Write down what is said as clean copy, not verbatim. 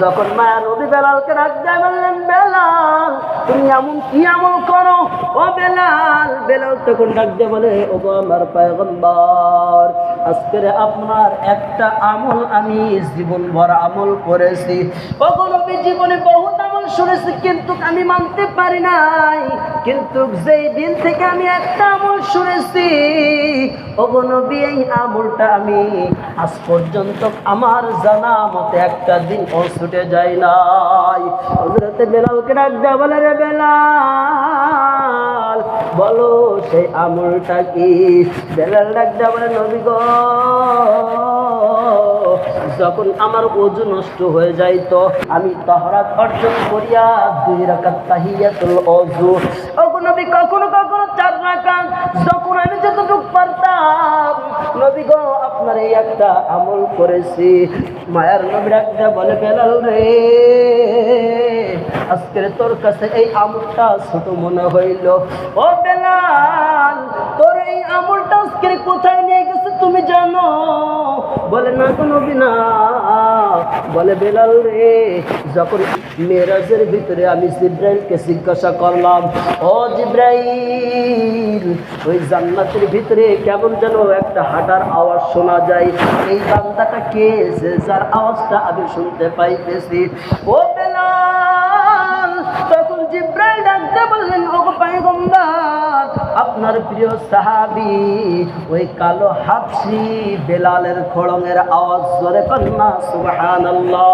যখন মায়া নবী বেলালকে ডাক দেয়, বললেন বেলাল তুমি এমন কি আমল করো? ও বেলাল। বেলাল তখন ডাক দিয়ে বলে, ও গো আমার পয়গম্বর, আজকের আপনার একটা আমল আমি জীবন ভর আমল করেছি। ও গো নবী, জীবনে বহুত আমল শুনেছি কিন্তু আমি মানতে পারি নাই, কিন্তু যেই দিন থেকে আমি একটা আমল শুনেছি ও গো নবী, এই আমলটা আমি আজ পর্যন্ত আমার জানা মতে একটা দিন ও ছুটে যায় নাই। হযরতে বেলালকে ডাক দেয়া বলে, রে বেলাল বলো সেই আমলটা কি? বেলাল ডাক দেয়া বলে, নবী গো, যখন আমার ওযু নষ্ট হয়ে যাইতো আমি তাহরাত অর্জন করিয়া 2 রাকাত তাহিয়াতুল ওযু, ও গো নবী, কখনো কখনো 4 রাকাত, যখন আমি যতটুকু পারতাম নবী গো আপনার এই একটা আমল করেছি। মায়ার নবী ডাকতে বলে, বেলাল রে, আজকের তোর কাছে এই আমলটা ছোট মনে হইল। ও বেলাল, তোর এই আমলটা আজকের কোথায় নিয়ে গেছে তুমি জানো? বলে, না গো নবী না। বলে, বেলাল রে, যখন মেরাজের ভিতরে আমি জিব্রাইলকে জিজ্ঞাসা করলাম, ও জিব্রাইল, ওই জান্নাতের ভিতরে কেমন যেন একটা হাঁটার আওয়াজ শোনা যায়, এই বান্দাটা কে যে যার আওয়াজটা আমি শুনতে পাইতেছি? ও বেলাল, তখন জিব্রাইল ডাকতে বললেন, ও পয়গম্বর, আপনার প্রিয় সাহাবী ওই কালো হাবশী বেলালের খড়ঙের আওয়াজ জোরে কন্যা সুবহানাল্লাহ।